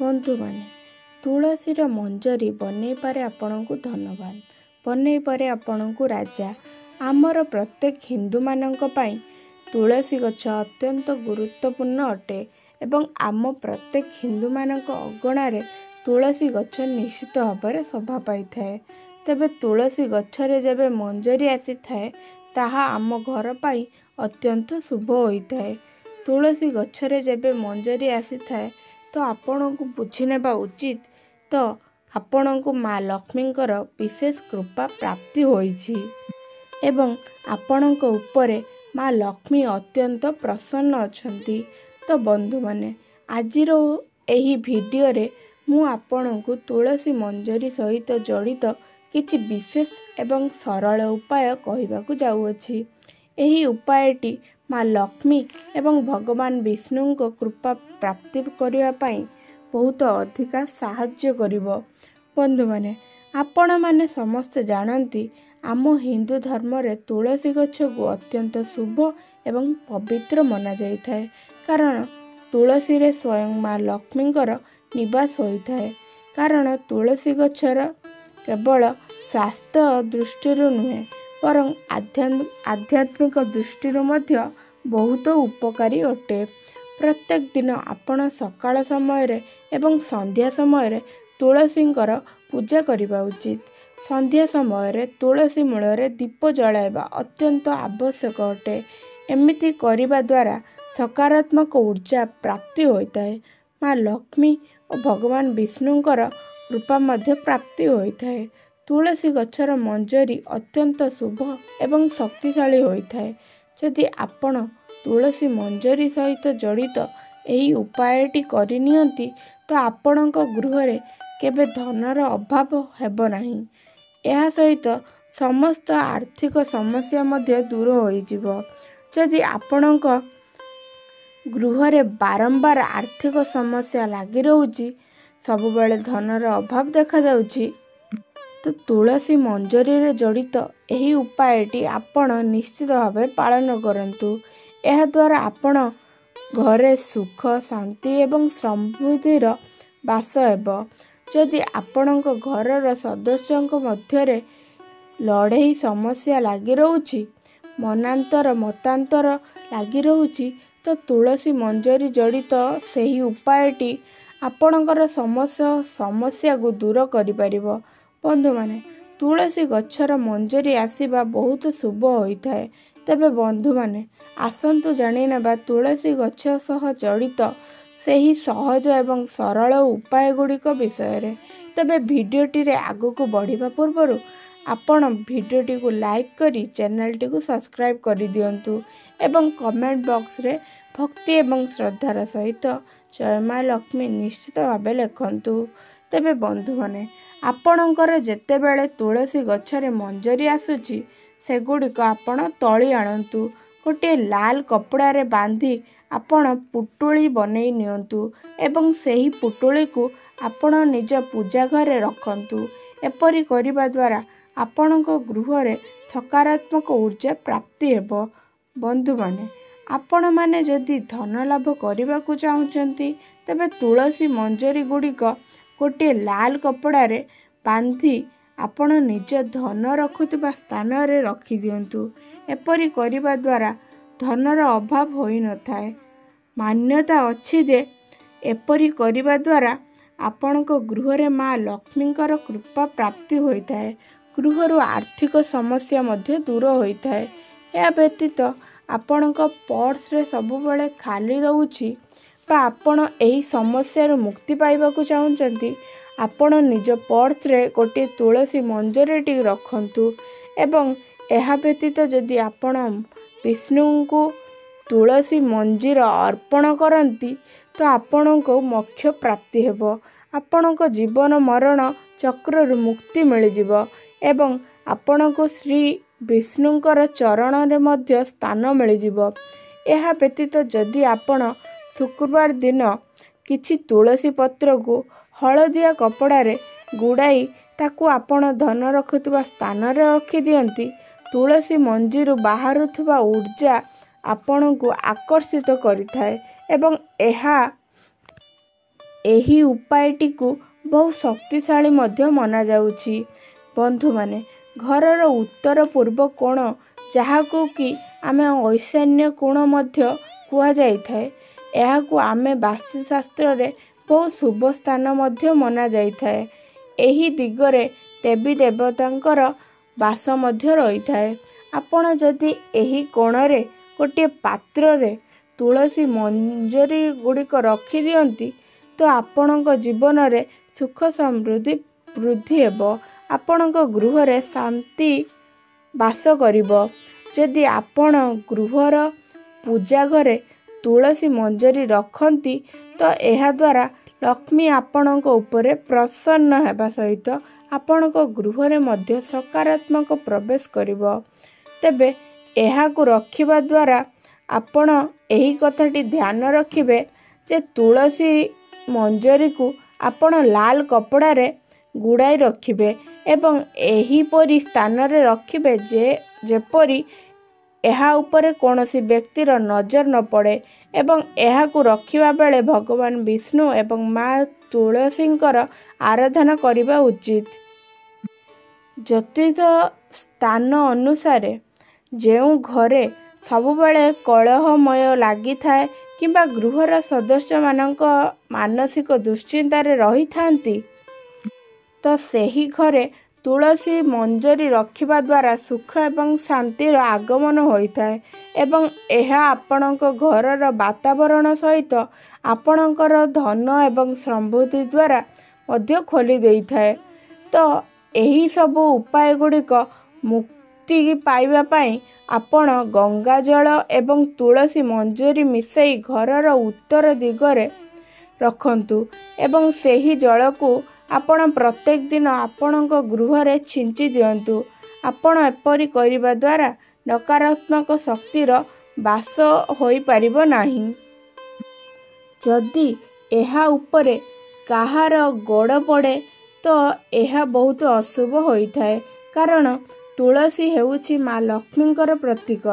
ବନ୍ଧୁମାନେ, ତୁଳସୀର ମଞ୍ଜରୀ ବନେଇପାରେ ଆପଣଙ୍କୁ ଧନବାନ, ବନେଇପାରେ ଆପଣଙ୍କୁ ରାଜା। ଆମର ପ୍ରତ୍ୟେକ ହିନ୍ଦୁମାନଙ୍କ ପାଇଁ ତୁଳସୀ ଗଛ ଅତ୍ୟନ୍ତ ଗୁରୁତ୍ୱପୂର୍ଣ୍ଣ ଅଟେ ଏବଂ ଆମ ପ୍ରତ୍ୟେକ ହିନ୍ଦୁମାନଙ୍କ ଅଗଣାରେ ତୁଳସୀ ଗଛ ନିଶ୍ଚିତ ଭାବରେ ଶୋଭା ପାଇଥାଏ। ତେବେ ତୁଳସୀ ଗଛରେ ଯେବେ ମଞ୍ଜରୀ ଆସିଥାଏ ତାହା ଆମ ଘର ପାଇଁ ଅତ୍ୟନ୍ତ ଶୁଭ ହୋଇଥାଏ। ତୁଳସୀ ଗଛରେ ଯେବେ ମଞ୍ଜରୀ ଆସିଥାଏ ତ ଆପଣଙ୍କୁ ବୁଝି ନେବା ଉଚିତ ତ ଆପଣଙ୍କୁ ମା ଲକ୍ଷ୍ମୀଙ୍କର ବିଶେଷ କୃପା ପ୍ରାପ୍ତି ହୋଇଛି ଏବଂ ଆପଣଙ୍କ ଉପରେ ମା ଲକ୍ଷ୍ମୀ ଅତ୍ୟନ୍ତ ପ୍ରସନ୍ନ ଅଛନ୍ତି। ତ ବନ୍ଧୁମାନେ, ଆଜିର ଏହି ଭିଡ଼ିଓରେ ମୁଁ ଆପଣଙ୍କୁ ତୁଳସୀ ମଞ୍ଜରୀ ସହିତ ଜଡ଼ିତ କିଛି ବିଶେଷ ଏବଂ ସରଳ ଉପାୟ କହିବାକୁ ଯାଉଅଛି। ଏହି ଉପାୟଟି ମା ଲକ୍ଷ୍ମୀ ଏବଂ ଭଗବାନ ବିଷ୍ଣୁଙ୍କ କୃପା ପ୍ରାପ୍ତି କରିବା ପାଇଁ ବହୁତ ଅଧିକା ସାହାଯ୍ୟ କରିବ। ବନ୍ଧୁମାନେ, ଆପଣମାନେ ସମସ୍ତେ ଜାଣନ୍ତି ଆମ ହିନ୍ଦୁ ଧର୍ମରେ ତୁଳସୀ ଗଛକୁ ଅତ୍ୟନ୍ତ ଶୁଭ ଏବଂ ପବିତ୍ର ମନାଯାଇଥାଏ, କାରଣ ତୁଳସୀରେ ସ୍ୱୟଂ ମା ଲକ୍ଷ୍ମୀଙ୍କର ନିବାସ ହୋଇଥାଏ। କାରଣ ତୁଳସୀ ଗଛର କେବଳ ସ୍ୱାସ୍ଥ୍ୟ ଦୃଷ୍ଟିରୁ ନୁହେଁ ବରଂ ଆଧ୍ୟାତ୍ମିକ ଦୃଷ୍ଟିରୁ ମଧ୍ୟ ବହୁତ ଉପକାରୀ ଅଟେ। ପ୍ରତ୍ୟେକ ଦିନ ଆପଣ ସକାଳ ସମୟରେ ଏବଂ ସନ୍ଧ୍ୟା ସମୟରେ ତୁଳସୀଙ୍କର ପୂଜା କରିବା ଉଚିତ। ସନ୍ଧ୍ୟା ସମୟରେ ତୁଳସୀ ମୂଳରେ ଦୀପ ଜଳାଇବା ଅତ୍ୟନ୍ତ ଆବଶ୍ୟକ ଅଟେ। ଏମିତି କରିବା ଦ୍ୱାରା ସକାରାତ୍ମକ ଉର୍ଜା ପ୍ରାପ୍ତି ହୋଇଥାଏ। ମା ଲକ୍ଷ୍ମୀ ଓ ଭଗବାନ ବିଷ୍ଣୁଙ୍କର କୃପା ମଧ୍ୟ ପ୍ରାପ୍ତି ହୋଇଥାଏ। ତୁଳସୀ ଗଛର ମଞ୍ଜରୀ ଅତ୍ୟନ୍ତ ଶୁଭ ଏବଂ ଶକ୍ତିଶାଳୀ ହୋଇଥାଏ। ଯଦି ଆପଣ ତୁଳସୀ ମଞ୍ଜରୀ ସହିତ ଜଡ଼ିତ ଏହି ଉପାୟଟି କରିନିଅନ୍ତି ତ ଆପଣଙ୍କ ଗୃହରେ କେବେ ଧନର ଅଭାବ ହେବ ନାହିଁ। ଏହା ସହିତ ସମସ୍ତ ଆର୍ଥିକ ସମସ୍ୟା ମଧ୍ୟ ଦୂର ହୋଇଯିବ। ଯଦି ଆପଣଙ୍କ ଗୃହରେ ବାରମ୍ବାର ଆର୍ଥିକ ସମସ୍ୟା ଲାଗି ରହୁଛି, ସବୁବେଳେ ଧନର ଅଭାବ ଦେଖାଯାଉଛି, ତ ତୁଳସୀ ମଞ୍ଜରୀରେ ଜଡ଼ିତ ଏହି ଉପାୟଟି ଆପଣ ନିଶ୍ଚିତ ଭାବେ ପାଳନ କରନ୍ତୁ। ଏହାଦ୍ୱାରା ଆପଣ ଘରେ ସୁଖ, ଶାନ୍ତି ଏବଂ ସମୃଦ୍ଧିର ବାସ ହେବ। ଯଦି ଆପଣଙ୍କ ଘରର ସଦସ୍ୟଙ୍କ ମଧ୍ୟରେ ଲଢ଼େଇ ସମସ୍ୟା ଲାଗି ରହୁଛି, ମତାନ୍ତର ଲାଗି ରହୁଛି, ତ ତୁଳସୀ ମଞ୍ଜରୀ ଜଡ଼ିତ ସେହି ଉପାୟଟି ଆପଣଙ୍କର ସମସ୍ୟାକୁ ଦୂର କରିପାରିବ। ବନ୍ଧୁମାନେ, ତୁଳସୀ ଗଛର ମଞ୍ଜରୀ ଆସିବା ବହୁତ ଶୁଭ ହୋଇଥାଏ। ତେବେ ବନ୍ଧୁମାନେ, ଆସନ୍ତୁ ଜାଣିନେବା ତୁଳସୀ ଗଛ ସହ ଜଡ଼ିତ ସେହି ସହଜ ଏବଂ ସରଳ ଉପାୟ ଗୁଡ଼ିକ ବିଷୟରେ। ତେବେ ଭିଡ଼ିଓଟିରେ ଆଗକୁ ବଢ଼ିବା ପୂର୍ବରୁ ଆପଣ ଭିଡ଼ିଓଟିକୁ ଲାଇକ୍ କରି ଚ୍ୟାନେଲଟିକୁ ସବସ୍କ୍ରାଇବ୍ କରିଦିଅନ୍ତୁ ଏବଂ କମେଣ୍ଟ ବକ୍ସରେ ଭକ୍ତି ଏବଂ ଶ୍ରଦ୍ଧାର ସହିତ ଜୟ ମା ଲକ୍ଷ୍ମୀ ନିଶ୍ଚିତ ଭାବେ ଲେଖନ୍ତୁ। ତେବେ ବନ୍ଧୁମାନେ, ଆପଣଙ୍କର ଯେତେବେଳେ ତୁଳସୀ ଗଛରେ ମଞ୍ଜରୀ ଆସୁଛି ସେଗୁଡ଼ିକ ଆପଣ ତଳି ଆଣନ୍ତୁ। ଗୋଟିଏ ଲାଲ କପଡ଼ାରେ ବାନ୍ଧି ଆପଣ ପୁଟୁଳି ବନେଇ ନିଅନ୍ତୁ ଏବଂ ସେହି ପୁଟୁଳିକୁ ଆପଣ ନିଜ ପୂଜା ଘରେ ରଖନ୍ତୁ। ଏପରି କରିବା ଦ୍ୱାରା ଆପଣଙ୍କ ଗୃହରେ ସକାରାତ୍ମକ ଉର୍ଜା ପ୍ରାପ୍ତି ହେବ। ବନ୍ଧୁମାନେ, ଆପଣମାନେ ଯଦି ଧନ ଲାଭ କରିବାକୁ ଚାହୁଁଛନ୍ତି ତେବେ ତୁଳସୀ ମଞ୍ଜରୀ ଗୁଡ଼ିକ ଗୋଟିଏ ଲାଲ କପଡ଼ାରେ ବାନ୍ଧି ଆପଣ ନିଜ ଧନ ରଖୁଥିବା ସ୍ଥାନରେ ରଖିଦିଅନ୍ତୁ। ଏପରି କରିବା ଦ୍ୱାରା ଧନର ଅଭାବ ହୋଇନଥାଏ। ମାନ୍ୟତା ଅଛି ଯେ ଏପରି କରିବା ଦ୍ୱାରା ଆପଣଙ୍କ ଗୃହରେ ମା ଲକ୍ଷ୍ମୀଙ୍କର କୃପା ପ୍ରାପ୍ତି ହୋଇଥାଏ। ଗୃହରୁ ଆର୍ଥିକ ସମସ୍ୟା ମଧ୍ୟ ଦୂର ହୋଇଥାଏ। ଏହା ବ୍ୟତୀତ ଆପଣଙ୍କ ପର୍ସରେ ସବୁବେଳେ ଖାଲି ରହୁଛି ବା ଆପଣ ଏହି ସମସ୍ୟାରୁ ମୁକ୍ତି ପାଇବାକୁ ଚାହୁଁଛନ୍ତି, ଆପଣ ନିଜ ପର୍ସରେ ଗୋଟିଏ ତୁଳସୀ ମଞ୍ଜରୀଟି ରଖନ୍ତୁ ଏବଂ ଏହା ବ୍ୟତୀତ ଯଦି ଆପଣ ବିଷ୍ଣୁଙ୍କୁ ତୁଳସୀ ମଞ୍ଜିର ଅର୍ପଣ କରନ୍ତି ତ ଆପଣଙ୍କୁ ମୋକ୍ଷ ପ୍ରାପ୍ତି ହେବ। ଆପଣଙ୍କ ଜୀବନ ମରଣ ଚକ୍ରରୁ ମୁକ୍ତି ମିଳିଯିବ ଏବଂ ଆପଣଙ୍କୁ ଶ୍ରୀ ବିଷ୍ଣୁଙ୍କର ଚରଣରେ ମଧ୍ୟ ସ୍ଥାନ ମିଳିଯିବ। ଏହା ବ୍ୟତୀତ ଯଦି ଆପଣ ଶୁକ୍ରବାର ଦିନ କିଛି ତୁଳସୀ ପତ୍ରକୁ ହଳଦିଆ କପଡ଼ାରେ ଗୁଡ଼ାଇ ତାକୁ ଆପଣ ଧନ ରଖୁଥିବା ସ୍ଥାନରେ ରଖିଦିଅନ୍ତି, ତୁଳସୀ ମଞ୍ଜିରୁ ବାହାରୁଥିବା ଉର୍ଜା ଆପଣଙ୍କୁ ଆକର୍ଷିତ କରିଥାଏ ଏବଂ ଏହା ଏହି ଉପାୟଟିକୁ ବହୁ ଶକ୍ତିଶାଳୀ ମଧ୍ୟ ମନାଯାଉଛି। ବନ୍ଧୁମାନେ, ଘରର ଉତ୍ତର ପୂର୍ବ କୋଣ, ଯାହାକୁ କି ଆମେ ଐଶାନ୍ୟ କୋଣ ମଧ୍ୟ କୁହାଯାଇଥାଏ, ଏହାକୁ ଆମେ ବାସ୍ତୁଶାସ୍ତ୍ରରେ ବହୁ ଶୁଭ ସ୍ଥାନ ମଧ୍ୟ ମନାଯାଇଥାଏ। ଏହି ଦିଗରେ ଦେବୀ ଦେବତାଙ୍କର ବାସ ମଧ୍ୟ ରହିଥାଏ। ଆପଣ ଯଦି ଏହି କୋଣରେ ଗୋଟିଏ ପାତ୍ରରେ ତୁଳସୀ ମଞ୍ଜରୀ ଗୁଡ଼ିକ ରଖିଦିଅନ୍ତି, ତ ଆପଣଙ୍କ ଜୀବନରେ ସୁଖ ସମୃଦ୍ଧି ବୃଦ୍ଧି ହେବ। ଆପଣଙ୍କ ଗୃହରେ ଶାନ୍ତି ବାସ କରିବ। ଯଦି ଆପଣ ଗୃହର ପୂଜା ଘରେ ତୁଳସୀ ମଞ୍ଜରୀ ରଖନ୍ତି, ତ ଏହାଦ୍ୱାରା ଲକ୍ଷ୍ମୀ ଆପଣଙ୍କ ଉପରେ ପ୍ରସନ୍ନ ହେବା ସହିତ ଆପଣଙ୍କ ଗୃହରେ ମଧ୍ୟ ସକାରାତ୍ମକ ପ୍ରବେଶ କରିବ। ତେବେ ଏହାକୁ ରଖିବା ଦ୍ୱାରା ଆପଣ ଏହି କଥାଟି ଧ୍ୟାନ ରଖିବେ ଯେ ତୁଳସୀ ମଞ୍ଜରୀକୁ ଆପଣ ଲାଲ କପଡ଼ାରେ ଗୁଡ଼ାଇ ରଖିବେ ଏବଂ ଏହିପରି ସ୍ଥାନରେ ରଖିବେ ଯେପରି ଏହା ଉପରେ କୌଣସି ବ୍ୟକ୍ତିର ନଜର ନ ପଡ଼େ ଏବଂ ଏହାକୁ ରଖିବା ବେଳେ ଭଗବାନ ବିଷ୍ଣୁ ଏବଂ ମା ତୁଳସୀଙ୍କର ଆରାଧନା କରିବା ଉଚିତ। ଜ୍ୟୋତିଷ ସ୍ଥାନ ଅନୁସାରେ ଯେଉଁ ଘରେ ସବୁବେଳେ କଳହମୟ ଲାଗିଥାଏ କିମ୍ବା ଗୃହର ସଦସ୍ୟମାନଙ୍କ ମାନସିକ ଦୁଶ୍ଚିନ୍ତାରେ ରହିଥାନ୍ତି, ତ ସେହି ଘରେ ତୁଳସୀ ମଞ୍ଜରୀ ରଖିବା ଦ୍ୱାରା ସୁଖ ଏବଂ ଶାନ୍ତିର ଆଗମନ ହୋଇଥାଏ ଏବଂ ଏହା ଆପଣଙ୍କ ଘରର ବାତାବରଣ ସହିତ ଆପଣଙ୍କର ଧନ ଏବଂ ସମୃଦ୍ଧି ଦ୍ୱାରା ମଧ୍ୟ ଖୋଲି ଦେଇଥାଏ। ତ ଏହି ସବୁ ଉପାୟ ଗୁଡ଼ିକ ମୁକ୍ତି ପାଇବା ପାଇଁ ଆପଣ ଗଙ୍ଗା ଜଳ ଏବଂ ତୁଳସୀ ମଞ୍ଜରୀ ମିଶାଇ ଘରର ଉତ୍ତର ଦିଗରେ ରଖନ୍ତୁ ଏବଂ ସେହି ଜଳକୁ ଆପଣ ପ୍ରତ୍ୟେକ ଦିନ ଆପଣଙ୍କ ଗୃହରେ ଛିଞ୍ଚି ଦିଅନ୍ତୁ। ଆପଣ ଏପରି କରିବା ଦ୍ୱାରା ନକାରାତ୍ମକ ଶକ୍ତିର ବାସ ହୋଇପାରିବ ନାହିଁ। ଯଦି ଏହା ଉପରେ କାହାର ଗୋଡ଼ ପଡ଼େ, ତ ଏହା ବହୁତ ଅଶୁଭ ହୋଇଥାଏ, କାରଣ ତୁଳସୀ ହେଉଛି ମା ଲକ୍ଷ୍ମୀଙ୍କର ପ୍ରତୀକ।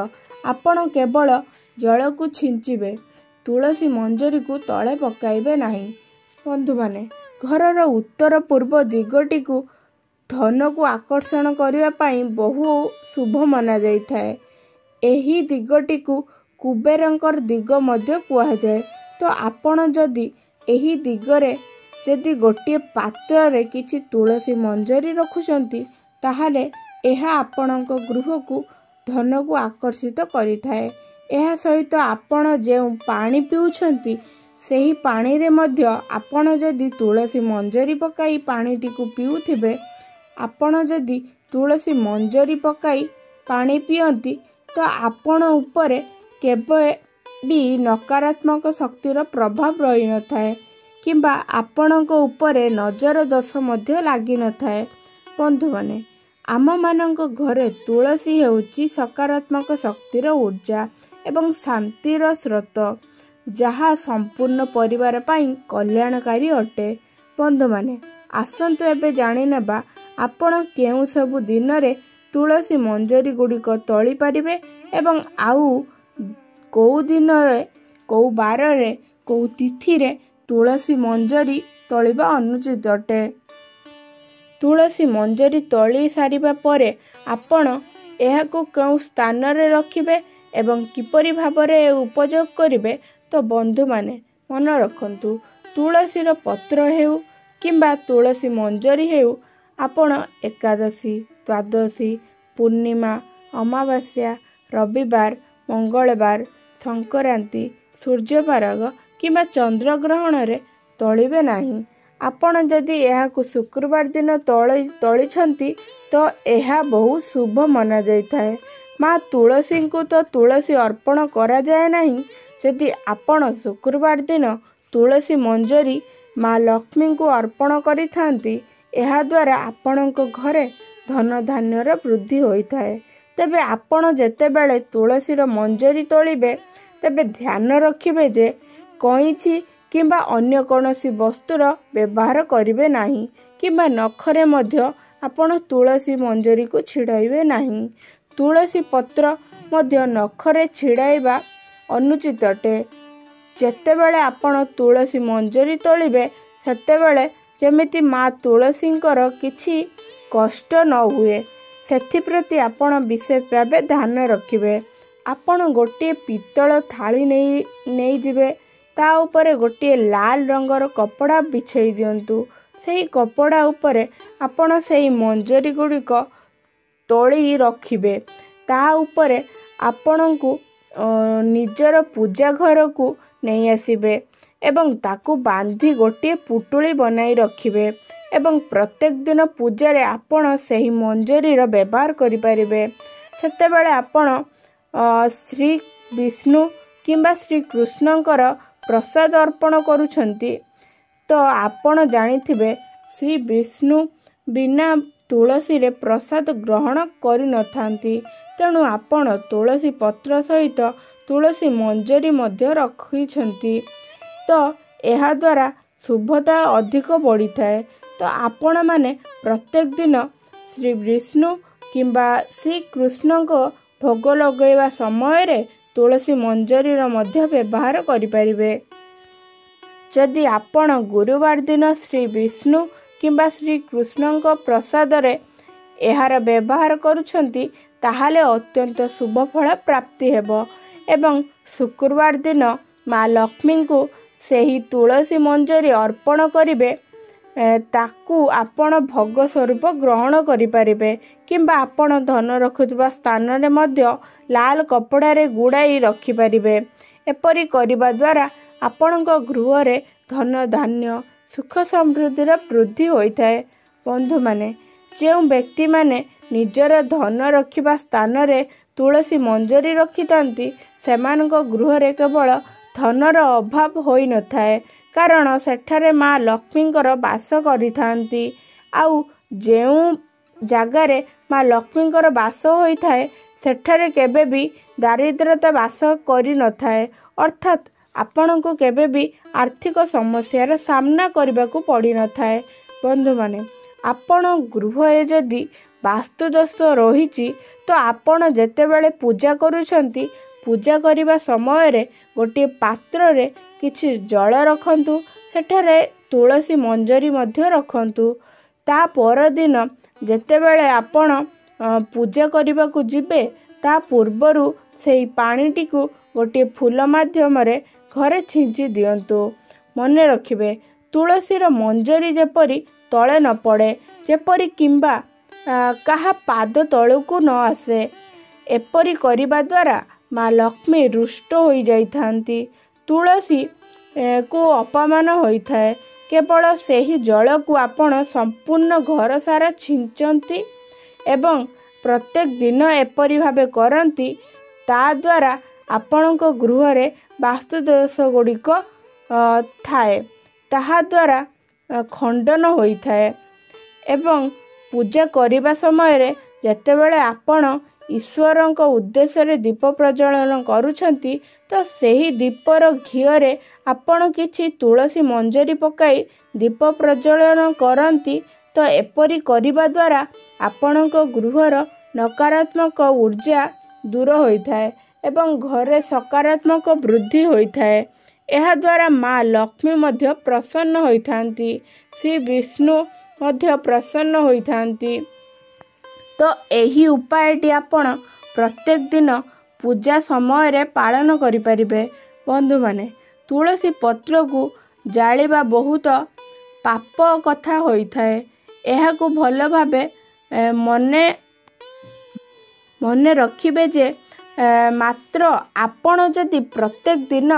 ଆପଣ କେବଳ ଜଳକୁ ଛିଞ୍ଚିବେ, ତୁଳସୀ ମଞ୍ଜରୀକୁ ତଳେ ପକାଇବେ ନାହିଁ। ବନ୍ଧୁମାନେ, ଘରର ଉତ୍ତର ପୂର୍ବ ଦିଗଟିକୁ ଧନକୁ ଆକର୍ଷଣ କରିବା ପାଇଁ ବହୁ ଶୁଭ ମନାଯାଇଥାଏ। ଏହି ଦିଗଟିକୁ କୁବେରଙ୍କର ଦିଗ ମଧ୍ୟ କୁହାଯାଏ। ତ ଆପଣ ଯଦି ଏହି ଦିଗରେ ଯଦି ଗୋଟିଏ ପାତ୍ରରେ କିଛି ତୁଳସୀ ମଞ୍ଜରୀ ରଖୁଛନ୍ତି, ତାହେଲେ ଏହା ଆପଣଙ୍କ ଗୃହକୁ ଧନକୁ ଆକର୍ଷିତ କରିଥାଏ। ଏହା ସହିତ ଆପଣ ଯେଉଁ ପାଣି ପିଉଛନ୍ତି, ସେହି ପାଣିରେ ମଧ୍ୟ ଆପଣ ଯଦି ତୁଳସୀ ମଞ୍ଜରୀ ପକାଇ ପାଣିଟିକୁ ପିଉଥିବେ, ଆପଣ ଯଦି ତୁଳସୀ ମଞ୍ଜରୀ ପକାଇ ପାଣି ପିଅନ୍ତି, ତ ଆପଣ ଉପରେ କେବେ ବି ନକାରାତ୍ମକ ଶକ୍ତିର ପ୍ରଭାବ ରହିନଥାଏ କିମ୍ବା ଆପଣଙ୍କ ଉପରେ ନଜର ଦୋଷ ମଧ୍ୟ ଲାଗିନଥାଏ। ବନ୍ଧୁମାନେ, ଆମମାନଙ୍କ ଘରେ ତୁଳସୀ ହେଉଛି ସକାରାତ୍ମକ ଶକ୍ତିର ଉର୍ଜା ଏବଂ ଶାନ୍ତିର ସ୍ରୋତ, ଯାହା ସମ୍ପୂର୍ଣ୍ଣ ପରିବାର ପାଇଁ କଲ୍ୟାଣକାରୀ ଅଟେ। ବନ୍ଧୁମାନେ, ଆସନ୍ତୁ ଏବେ ଜାଣିନେବା ଆପଣ କେଉଁ ସବୁ ଦିନରେ ତୁଳସୀ ମଞ୍ଜରୀ ଗୁଡ଼ିକ ତୋଳି ପାରିବେ ଏବଂ ଆଉ କେଉଁ ଦିନରେ, କେଉଁ ବାରରେ, କେଉଁ ତିଥିରେ ତୁଳସୀ ମଞ୍ଜରୀ ତୋଳିବା ଅନୁଚିତ ଅଟେ। ତୁଳସୀ ମଞ୍ଜରୀ ତୋଳି ସାରିବା ପରେ ଆପଣ ଏହାକୁ କେଉଁ ସ୍ଥାନରେ ରଖିବେ ଏବଂ କିପରି ଭାବରେ ଉପଯୋଗ କରିବେ, ତ ବନ୍ଧୁମାନେ ମନେ ରଖନ୍ତୁ, ତୁଳସୀର ପତ୍ର ହେଉ କିମ୍ବା ତୁଳସୀ ମଞ୍ଜରୀ ହେଉ, ଆପଣ ଏକାଦଶୀ, ଦ୍ୱାଦଶୀ, ପୂର୍ଣ୍ଣିମା, ଅମାବାସ୍ୟା, ରବିବାର, ମଙ୍ଗଳବାର, ସଂକ୍ରାନ୍ତି, ସୂର୍ଯ୍ୟପରାଗ କିମ୍ବା ଚନ୍ଦ୍ରଗ୍ରହଣରେ ତୋଳିବେ ନାହିଁ। ଆପଣ ଯଦି ଏହାକୁ ଶୁକ୍ରବାର ଦିନ ତୋଳିଛନ୍ତି, ତ ଏହା ବହୁ ଶୁଭ ମନାଯାଇଥାଏ। ମା ତୁଳସୀଙ୍କୁ ତ ତୁଳସୀ ଅର୍ପଣ କରାଯାଏ ନାହିଁ। ଯଦି ଆପଣ ଶୁକ୍ରବାର ଦିନ ତୁଳସୀ ମଞ୍ଜରୀ ମା ଲକ୍ଷ୍ମୀଙ୍କୁ ଅର୍ପଣ କରିଥାନ୍ତି, ଏହାଦ୍ୱାରା ଆପଣଙ୍କ ଘରେ ଧନଧାନ୍ୟର ବୃଦ୍ଧି ହୋଇଥାଏ। ତେବେ ଆପଣ ଯେତେବେଳେ ତୁଳସୀର ମଞ୍ଜରୀ ତୋଳିବେ, ତେବେ ଧ୍ୟାନ ରଖିବେ ଯେ କଇଁଚି କିମ୍ବା ଅନ୍ୟ କୌଣସି ବସ୍ତୁର ବ୍ୟବହାର କରିବେ ନାହିଁ କିମ୍ବା ନଖରେ ମଧ୍ୟ ଆପଣ ତୁଳସୀ ମଞ୍ଜରୀକୁ ଛିଡ଼ାଇବେ ନାହିଁ। ତୁଳସୀ ପତ୍ର ମଧ୍ୟ ନଖରେ ଛିଡ଼ାଇବା ଅନୁଚିତ ଅଟେ। ଯେତେବେଳେ ଆପଣ ତୁଳସୀ ମଞ୍ଜରୀ ତୋଳିବେ ସେତେବେଳେ ଯେମିତି ମା ତୁଳସୀଙ୍କର କିଛି କଷ୍ଟ ନ ହୁଏ ସେଥିପ୍ରତି ଆପଣ ବିଶେଷ ଭାବେ ଧ୍ୟାନ ରଖିବେ। ଆପଣ ଗୋଟିଏ ପିତ୍ତଳ ଥାଳି ନେଇଯିବେ। ତା ଉପରେ ଗୋଟିଏ ଲାଲ ରଙ୍ଗର କପଡ଼ା ବିଛେଇ ଦିଅନ୍ତୁ। ସେହି କପଡ଼ା ଉପରେ ଆପଣ ସେହି ମଞ୍ଜରୀ ଗୁଡ଼ିକ ତୋଳି ରଖିବେ। ତା ଉପରେ ଆପଣଙ୍କୁ ନିଜର ପୂଜା ଘରକୁ ନେଇ ଆସିବେ ଏବଂ ତାକୁ ବାନ୍ଧି ଗୋଟିଏ ପୁଟୁଳି ବନାଇ ରଖିବେ ଏବଂ ପ୍ରତ୍ୟେକ ଦିନ ପୂଜାରେ ଆପଣ ସେହି ମଞ୍ଜରୀର ବ୍ୟବହାର କରିପାରିବେ। ସେତେବେଳେ ଆପଣ ଶ୍ରୀ ବିଷ୍ଣୁ କିମ୍ବା ଶ୍ରୀକୃଷ୍ଣଙ୍କର ପ୍ରସାଦ ଅର୍ପଣ କରୁଛନ୍ତି ତ ଆପଣ ଜାଣିଥିବେ ଶ୍ରୀ ବିଷ୍ଣୁ ବିନା ତୁଳସୀରେ ପ୍ରସାଦ ଗ୍ରହଣ କରିନଥାନ୍ତି। ତେଣୁ ଆପଣ ତୁଳସୀ ପତ୍ର ସହିତ ତୁଳସୀ ମଞ୍ଜରୀ ମଧ୍ୟ ରଖିଛନ୍ତି ତ ଏହାଦ୍ୱାରା ଶୁଭତା ଅଧିକ ବଢ଼ିଥାଏ। ତ ଆପଣମାନେ ପ୍ରତ୍ୟେକ ଦିନ ଶ୍ରୀ ବିଷ୍ଣୁ କିମ୍ବା ଶ୍ରୀକୃଷ୍ଣଙ୍କ ଭୋଗ ଲଗାଇବା ସମୟରେ ତୁଳସୀ ମଞ୍ଜରୀର ମଧ୍ୟ ବ୍ୟବହାର କରିପାରିବେ। ଯଦି ଆପଣ ଗୁରୁବାର ଦିନ ଶ୍ରୀ ବିଷ୍ଣୁ କିମ୍ବା ଶ୍ରୀକୃଷ୍ଣଙ୍କ ପ୍ରସାଦରେ ଏହାର ବ୍ୟବହାର କରୁଛନ୍ତି ତାହେଲେ ଅତ୍ୟନ୍ତ ଶୁଭ ଫଳ ପ୍ରାପ୍ତି ହେବ ଏବଂ ଶୁକ୍ରବାର ଦିନ ମା ଲକ୍ଷ୍ମୀଙ୍କୁ ସେହି ତୁଳସୀ ମଞ୍ଜରୀ ଅର୍ପଣ କରିବେ। ତାକୁ ଆପଣ ଭୋଗ ସ୍ୱରୂପ ଗ୍ରହଣ କରିପାରିବେ କିମ୍ବା ଆପଣ ଧନ ରଖୁଥିବା ସ୍ଥାନରେ ମଧ୍ୟ ଲାଲ କପଡ଼ାରେ ଗୁଡ଼ାଇ ରଖିପାରିବେ। ଏପରି କରିବା ଦ୍ୱାରା ଆପଣଙ୍କ ଗୃହରେ ଧନ ଧାନ୍ୟ ସୁଖ ସମୃଦ୍ଧିର ବୃଦ୍ଧି ହୋଇଥାଏ। ବନ୍ଧୁମାନେ, ଯେଉଁ ବ୍ୟକ୍ତିମାନେ ନିଜର ଧନ ରଖିବା ସ୍ଥାନରେ ତୁଳସୀ ମଞ୍ଜରୀ ରଖିଥାନ୍ତି ସେମାନଙ୍କ ଗୃହରେ କେବଳ ଧନର ଅଭାବ ହୋଇନଥାଏ, କାରଣ ସେଠାରେ ମା ଲକ୍ଷ୍ମୀଙ୍କର ବାସ କରିଥାନ୍ତି। ଆଉ ଯେଉଁ ଜାଗାରେ ମା ଲକ୍ଷ୍ମୀଙ୍କର ବାସ ହୋଇଥାଏ ସେଠାରେ କେବେ ବି ଦାରିଦ୍ର୍ୟତା ବାସ କରିନଥାଏ, ଅର୍ଥାତ୍ ଆପଣଙ୍କୁ କେବେ ବି ଆର୍ଥିକ ସମସ୍ୟାର ସାମ୍ନା କରିବାକୁ ପଡ଼ିନଥାଏ। ବନ୍ଧୁମାନେ, ଆପଣ ଗୃହରେ ଯଦି ବାସ୍ତୁଦୋଷ ରହିଛି ତ ଆପଣ ଯେତେବେଳେ ପୂଜା କରୁଛନ୍ତି ପୂଜା କରିବା ସମୟରେ ଗୋଟିଏ ପାତ୍ରରେ କିଛି ଜଳ ରଖନ୍ତୁ, ସେଠାରେ ତୁଳସୀ ମଞ୍ଜରୀ ମଧ୍ୟ ରଖନ୍ତୁ। ତା ପରଦିନ ଯେତେବେଳେ ଆପଣ ପୂଜା କରିବାକୁ ଯିବେ ତା ପୂର୍ବରୁ ସେହି ପାଣିଟିକୁ ଗୋଟିଏ ଫୁଲ ମାଧ୍ୟମରେ ଘରେ ଛିଞ୍ଚି ଦିଅନ୍ତୁ। ମନେ ରଖିବେ, ତୁଳସୀର ମଞ୍ଜରୀ ଯେପରି ତଳେ ନ ପଡ଼େ, ଯେପରି କିମ୍ବା କାହା ପାଦ ତଳକୁ ନ ଆସେ। ଏପରି କରିବା ଦ୍ୱାରା ମା ଲକ୍ଷ୍ମୀ ରୁଷ୍ଟ ହୋଇଯାଇଥାନ୍ତି। ତୁଳସୀ କୁ ଅପମାନ ହୋଇଥାଏ। କେବଳ ସେହି ଜଳକୁ ଆପଣ ସମ୍ପୂର୍ଣ୍ଣ ଘର ସାରା ଛିଞ୍ଚନ୍ତି ଏବଂ ପ୍ରତ୍ୟେକ ଦିନ ଏପରି ଭାବେ କରନ୍ତି। ତା ଦ୍ୱାରା ଆପଣଙ୍କ ଗୃହରେ ବାସ୍ତୁଦୋଷ ଗୁଡ଼ିକ ଥାଏ ତାହା ଦ୍ୱାରା ଖଣ୍ଡନ ହୋଇଥାଏ ଏବଂ ପୂଜା କରିବା ସମୟରେ ଯେତେବେଳେ ଆପଣ ଈଶ୍ୱରଙ୍କ ଉଦ୍ଦେଶ୍ୟରେ ଦୀପ ପ୍ରଜ୍ୱଳନ କରୁଛନ୍ତି ତ ସେହି ଦୀପର ଘିଅରେ ଆପଣ କିଛି ତୁଳସୀ ମଞ୍ଜରୀ ପକାଇ ଦୀପ ପ୍ରଜ୍ୱଳନ କରନ୍ତି। ତ ଏପରି କରିବା ଦ୍ୱାରା ଆପଣଙ୍କ ଗୃହର ନକାରାତ୍ମକ ଉର୍ଜା ଦୂର ହୋଇଥାଏ ଏବଂ ଘରେ ସକାରାତ୍ମକ ବୃଦ୍ଧି ହୋଇଥାଏ। ଏହାଦ୍ୱାରା ମା ଲକ୍ଷ୍ମୀ ମଧ୍ୟ ପ୍ରସନ୍ନ ହୋଇଥାନ୍ତି, ଶ୍ରୀ ବିଷ୍ଣୁ ମଧ୍ୟ ପ୍ରସନ୍ନ ହୋଇଥାନ୍ତି। ତ ଏହି ଉପାୟଟି ଆପଣ ପ୍ରତ୍ୟେକ ଦିନ ପୂଜା ସମୟରେ ପାଳନ କରିପାରିବେ। ବନ୍ଧୁମାନେ, ତୁଳସୀ ପତ୍ରକୁ ଜାଳିବା ବହୁତ ପାପ କଥା ହୋଇଥାଏ। ଏହାକୁ ଭଲ ଭାବେ ମନେ ରଖିବେ ଯେ ମାତ୍ର ଆପଣ ଯଦି ପ୍ରତ୍ୟେକ ଦିନ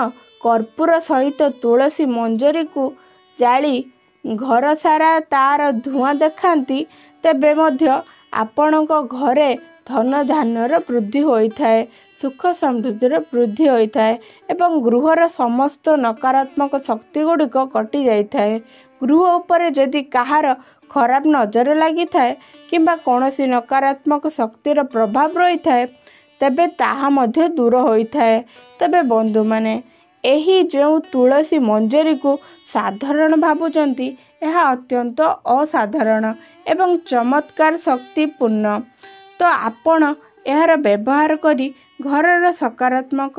କର୍ପୂର ସହିତ ତୁଳସୀ ମଞ୍ଜରୀକୁ ଜାଳି ଘର ସାରା ତାର ଧୂଆଁ ଦେଖାନ୍ତି ତେବେ ମଧ୍ୟ ଆପଣଙ୍କ ଘରେ ଧନ ଧାନ୍ୟର ବୃଦ୍ଧି ହୋଇଥାଏ, ସୁଖ ସମୃଦ୍ଧିର ବୃଦ୍ଧି ହୋଇଥାଏ ଏବଂ ଗୃହର ସମସ୍ତ ନକାରାତ୍ମକ ଶକ୍ତି ଗୁଡ଼ିକ କଟିଯାଇଥାଏ। ଗୃହ ଉପରେ ଯଦି କାହାର ଖରାପ ନଜର ଲାଗିଥାଏ କିମ୍ବା କୌଣସି ନକାରାତ୍ମକ ଶକ୍ତିର ପ୍ରଭାବ ରହିଥାଏ ତେବେ ତାହା ମଧ୍ୟ ଦୂର ହୋଇଥାଏ। ତେବେ ବନ୍ଧୁମାନେ, ଏହି ଯେଉଁ ତୁଳସୀ ମଞ୍ଜରୀକୁ ସାଧାରଣ ଭାବୁଛନ୍ତି ଏହା ଅତ୍ୟନ୍ତ ଅସାଧାରଣ ଏବଂ ଚମତ୍କାର ଶକ୍ତିପୂର୍ଣ୍ଣ। ତ ଆପଣ ଏହାର ବ୍ୟବହାର କରି ଘରର ସକାରାତ୍ମକ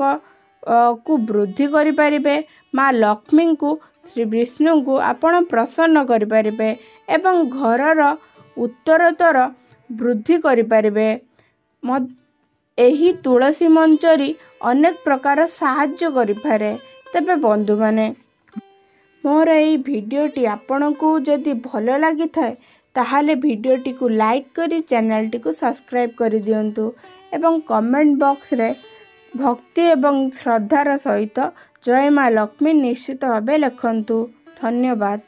को वृद्धि करिपारिबे। माँ लक्ष्मी को श्री विष्णु को आपण प्रसन्न करिपारिबे एवं घरर उत्तरोत्तर वृद्धि करिपारिबे। एही तुलसी मंजरी अनेक प्रकार साहाय्य करिपारे। तेबे बंधु माने मोर एई भिडियोटी आपनकु जदि भल लागि थाए ताहाले भिडियोटी को लाइक करी चैनलटी को सब्सक्राइब कर दियंतु एवं कमेंट बॉक्स रे भक्ति एवं श्रद्धार सहित जय माँ लक्ष्मी निश्चित भावे लिखंतु। धन्यवाद।